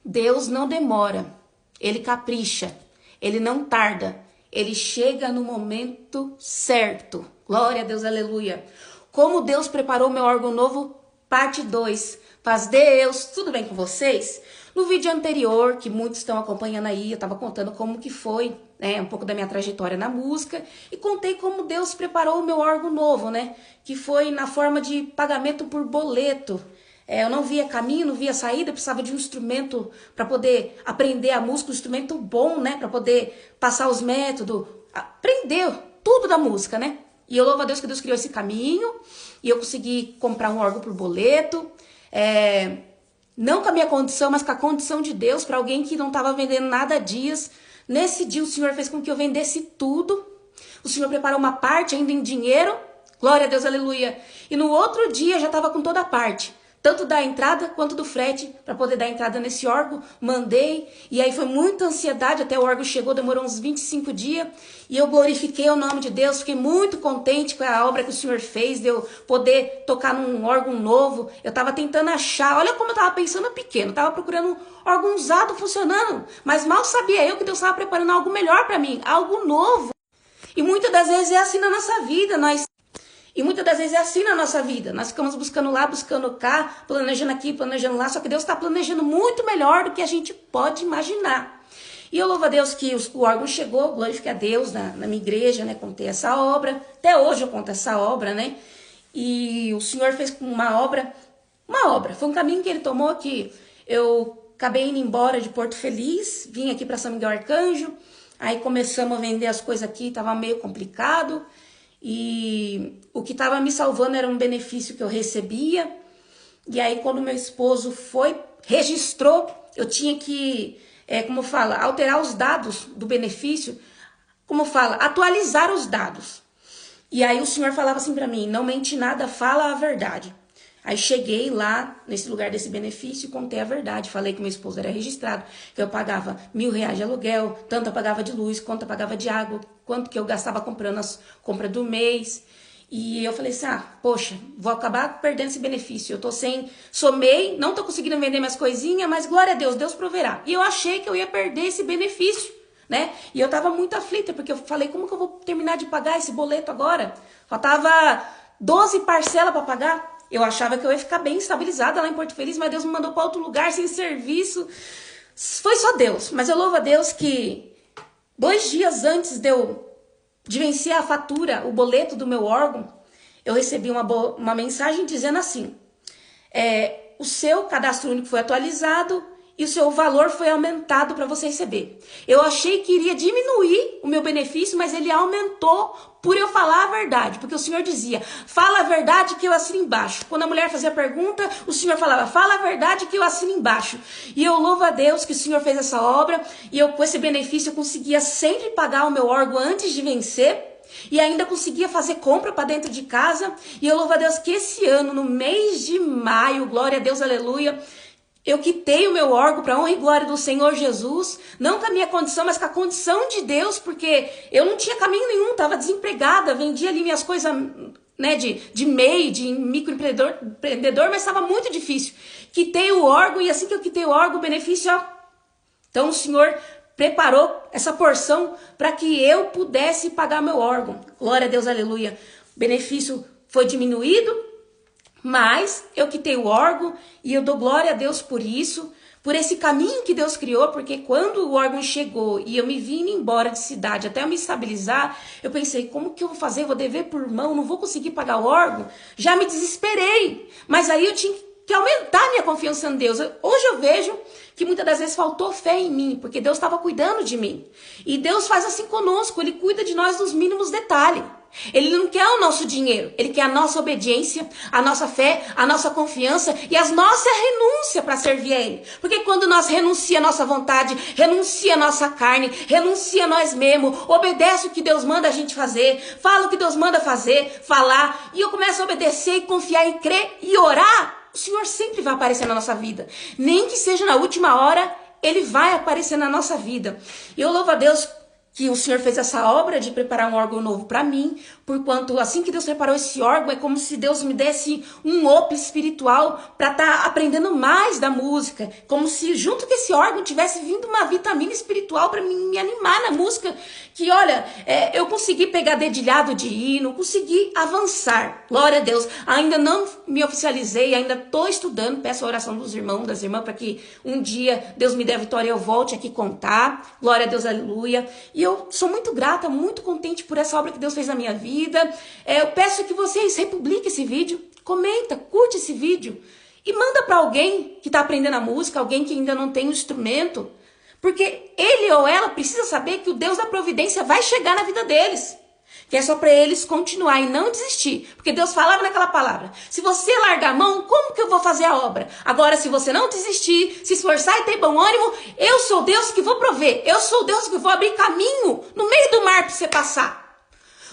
Deus não demora, Ele capricha, Ele não tarda, Ele chega no momento certo. Glória a Deus, aleluia. Como Deus preparou meu órgão novo, parte 2. Paz Deus, tudo bem com vocês? No vídeo anterior, que muitos estão acompanhando aí, eu estava contando como que foi, né, um pouco da minha trajetória na música, e contei como Deus preparou o meu órgão novo, né, que foi na forma de pagamento por boleto. Eu não via caminho, não via saída, precisava de um instrumento para poder aprender a música, um instrumento bom, né, para poder passar os métodos, aprender tudo da música, né. E eu louvo a Deus que Deus criou esse caminho, e eu consegui comprar um órgão por boleto, não com a minha condição, mas com a condição de Deus, para alguém que não estava vendendo nada há dias. Nesse dia o Senhor fez com que eu vendesse tudo, o Senhor preparou uma parte ainda em dinheiro, glória a Deus, aleluia, e no outro dia já estava com toda a parte, tanto da entrada quanto do frete, para poder dar entrada nesse órgão, mandei, e aí foi muita ansiedade, até o órgão chegou, demorou uns 25 dias, e eu glorifiquei o nome de Deus, fiquei muito contente com a obra que o Senhor fez, de eu poder tocar num órgão novo. Eu estava tentando achar, olha como eu estava pensando pequeno, estava procurando um órgão usado funcionando, mas mal sabia eu que Deus estava preparando algo melhor para mim, algo novo. E muitas das vezes é assim na nossa vida, nós ficamos buscando lá, buscando cá, planejando aqui, planejando lá, só que Deus está planejando muito melhor do que a gente pode imaginar. E eu louvo a Deus que o órgão chegou, glorifique a Deus na minha igreja, né, contei essa obra, até hoje eu conto essa obra, né, e o Senhor fez uma obra, foi um caminho que Ele tomou que eu acabei indo embora de Porto Feliz, vim aqui para São Miguel Arcanjo, aí começamos a vender as coisas aqui, estava meio complicado, e o que estava me salvando era um benefício que eu recebia. E aí quando meu esposo registrou, eu tinha que, alterar os dados do benefício, atualizar os dados. E aí o Senhor falava assim para mim, não mente nada, fala a verdade. Aí cheguei lá, nesse lugar desse benefício, e contei a verdade. Falei que meu esposo era registrado, que eu pagava R$ 1.000 de aluguel, tanto eu pagava de luz, quanto eu pagava de água, quanto que eu gastava comprando as compras do mês. E eu falei assim, poxa, vou acabar perdendo esse benefício. Eu somei, não tô conseguindo vender minhas coisinhas, mas glória a Deus, Deus proverá. E eu achei que eu ia perder esse benefício, né? E eu tava muito aflita, porque eu falei, como que eu vou terminar de pagar esse boleto agora? Faltava 12 parcelas para pagar. Eu achava que eu ia ficar bem estabilizada lá em Porto Feliz, mas Deus me mandou para outro lugar sem serviço. Foi só Deus. Mas eu louvo a Deus que 2 dias antes de vencer a fatura, o boleto do meu órgão, eu recebi uma mensagem dizendo assim, o seu cadastro único foi atualizado e o seu valor foi aumentado para você receber. Eu achei que iria diminuir o meu benefício, mas ele aumentou por eu falar a verdade, porque o Senhor dizia, fala a verdade que eu assino embaixo. Quando a mulher fazia a pergunta, o Senhor falava, fala a verdade que eu assino embaixo. E eu louvo a Deus que o Senhor fez essa obra, e eu com esse benefício eu conseguia sempre pagar o meu órgão antes de vencer, e ainda conseguia fazer compra para dentro de casa. E eu louvo a Deus que esse ano, no mês de maio, glória a Deus, aleluia, eu quitei o meu órgão para honra e glória do Senhor Jesus, não com a minha condição, mas com a condição de Deus, porque eu não tinha caminho nenhum, estava desempregada, vendia ali minhas coisas, né, de MEI, de microempreendedor, mas estava muito difícil. Quitei o órgão e assim que eu quitei o órgão, o benefício, então o Senhor preparou essa porção para que eu pudesse pagar meu órgão. Glória a Deus, aleluia. O benefício foi diminuído, mas eu quitei o órgão e eu dou glória a Deus por isso, por esse caminho que Deus criou, porque quando o órgão chegou e eu me vim embora de cidade até eu me estabilizar, eu pensei, como que eu vou fazer? Vou dever por mão, não vou conseguir pagar o órgão? Já me desesperei, mas aí eu tinha que aumentar minha confiança em Deus. Hoje eu vejo que muitas das vezes faltou fé em mim, porque Deus estava cuidando de mim. E Deus faz assim conosco, Ele cuida de nós nos mínimos detalhes. Ele não quer o nosso dinheiro, Ele quer a nossa obediência, a nossa fé, a nossa confiança e a nossa renúncia para servir a Ele. Porque quando nós renuncia a nossa vontade, renuncia a nossa carne, renuncia a nós mesmos, obedece o que Deus manda a gente fazer, fala o que Deus manda fazer, falar, e eu começo a obedecer e confiar e crer e orar, o Senhor sempre vai aparecer na nossa vida. Nem que seja na última hora, Ele vai aparecer na nossa vida. E eu louvo a Deus que o Senhor fez essa obra de preparar um órgão novo para mim, Porquanto, assim que Deus preparou esse órgão, é como se Deus me desse um up espiritual para estar aprendendo mais da música. Como se junto com esse órgão tivesse vindo uma vitamina espiritual para me animar na música. Que, olha, eu consegui pegar dedilhado de hino, consegui avançar. Glória a Deus. Ainda não me oficializei, ainda estou estudando. Peço a oração dos irmãos, das irmãs, para que um dia Deus me dê a vitória e eu volte aqui contar. Glória a Deus, aleluia. E eu sou muito grata, muito contente por essa obra que Deus fez na minha vida. Eu peço que vocês republiquem esse vídeo, comenta, curte esse vídeo e manda para alguém que está aprendendo a música, alguém que ainda não tem um instrumento, porque ele ou ela precisa saber que o Deus da providência vai chegar na vida deles, que é só para eles continuar e não desistir, porque Deus falava naquela palavra, se você largar a mão, como que eu vou fazer a obra? Agora, se você não desistir, se esforçar e ter bom ânimo, eu sou Deus que vou prover, eu sou Deus que vou abrir caminho no meio do mar para você passar.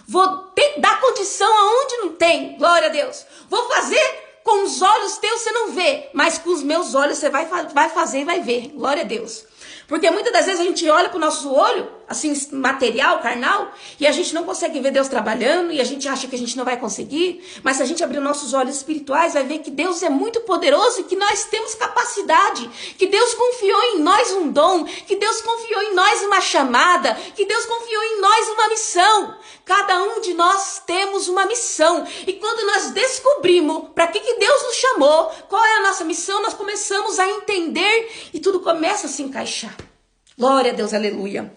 Vou dar condição aonde não tem, glória a Deus. Vou fazer com os olhos teus você não vê, mas com os meus olhos você vai fazer e vai ver, glória a Deus. Porque muitas das vezes a gente olha para o nosso olho, assim, material, carnal, e a gente não consegue ver Deus trabalhando, e a gente acha que a gente não vai conseguir, mas se a gente abrir nossos olhos espirituais, vai ver que Deus é muito poderoso e que nós temos capacidade, que Deus confiou em nós um dom, que Deus confiou em nós uma chamada, que Deus confiou em nós uma missão. Cada um de nós temos uma missão, e quando nós descobrimos para que Deus nos chamou, qual é a nossa missão, nós começamos a entender e tudo começa a se encaixar. Glória a Deus, aleluia.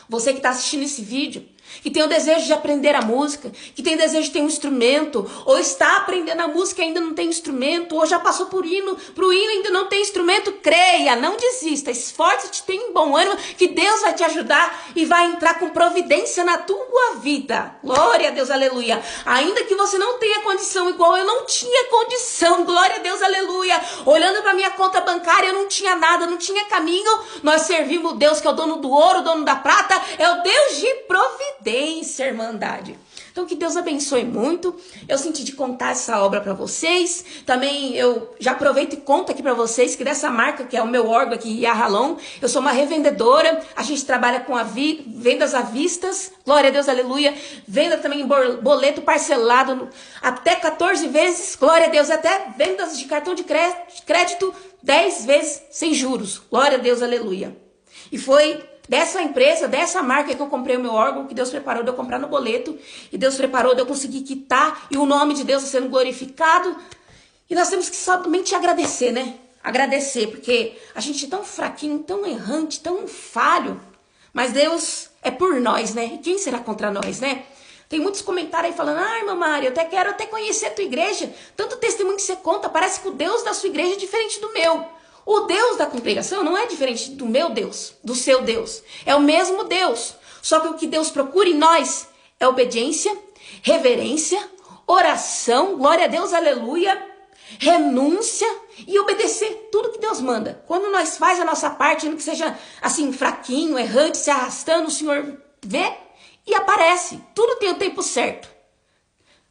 Você que está assistindo esse vídeo, que tem o desejo de aprender a música, que tem o desejo de ter um instrumento, ou está aprendendo a música e ainda não tem instrumento, ou já passou pro hino e ainda não tem instrumento, creia, não desista, esforce-te, tenha bom ânimo, que Deus vai te ajudar e vai entrar com providência na tua vida. Glória a Deus, aleluia. Ainda que você não tenha condição, igual eu não tinha condição, glória a Deus, aleluia. Olhando para minha conta bancária, eu não tinha nada, não tinha caminho. Nós servimos o Deus que é o dono do ouro, o dono da prata, é o Deus de providência, irmandade. Então que Deus abençoe muito. Eu senti de contar essa obra para vocês. Também eu já aproveito e conto aqui para vocês que dessa marca, que é o meu órgão aqui, Yahalon, eu sou uma revendedora. A gente trabalha com vendas à vistas. Glória a Deus, aleluia. Venda também em boleto parcelado até 14 vezes. Glória a Deus, até vendas de cartão de crédito 10 vezes sem juros. Glória a Deus, aleluia. E foi dessa empresa, dessa marca que eu comprei o meu órgão, que Deus preparou de eu comprar no boleto, e Deus preparou de eu conseguir quitar, e o nome de Deus está sendo glorificado. E nós temos que somente agradecer, né? Agradecer, porque a gente é tão fraquinho, tão errante, tão falho, mas Deus é por nós, né? E quem será contra nós, né? Tem muitos comentários aí falando, irmã Mari, eu quero conhecer a tua igreja, tanto testemunho que você conta, parece que o Deus da sua igreja é diferente do meu. O Deus da congregação não é diferente do meu Deus, do seu Deus. É o mesmo Deus. Só que o que Deus procura em nós é obediência, reverência, oração, glória a Deus, aleluia, renúncia e obedecer tudo que Deus manda. Quando nós faz a nossa parte, ainda que seja assim fraquinho, errante, se arrastando, o Senhor vê e aparece. Tudo tem o tempo certo.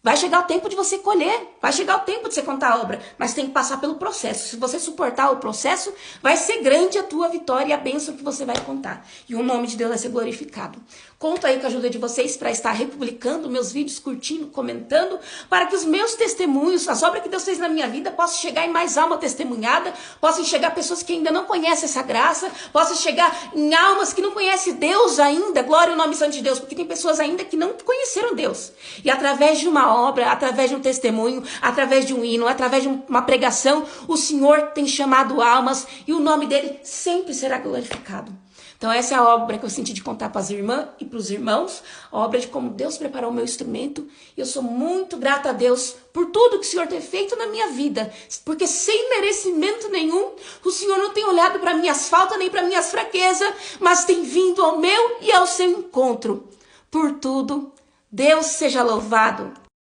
Vai chegar o tempo de você colher, vai chegar o tempo de você contar a obra, mas tem que passar pelo processo. Se você suportar o processo, vai ser grande a tua vitória e a bênção que você vai contar. E o nome de Deus vai ser glorificado. Conto aí com a ajuda de vocês para estar republicando meus vídeos, curtindo, comentando, para que os meus testemunhos, as obras que Deus fez na minha vida, possam chegar em mais alma testemunhada, possam chegar pessoas que ainda não conhecem essa graça, possam chegar em almas que não conhecem Deus ainda, glória ao nome santo de Deus, porque tem pessoas ainda que não conheceram Deus. E através de uma obra, através de um testemunho, através de um hino, através de uma pregação, o Senhor tem chamado almas e o nome dele sempre será glorificado. Então essa é a obra que eu senti de contar para as irmãs e para os irmãos, a obra de como Deus preparou o meu instrumento. E eu sou muito grata a Deus por tudo que o Senhor tem feito na minha vida, porque sem merecimento nenhum, o Senhor não tem olhado para minhas faltas nem para minhas fraquezas, mas tem vindo ao meu e ao seu encontro. Por tudo, Deus seja louvado.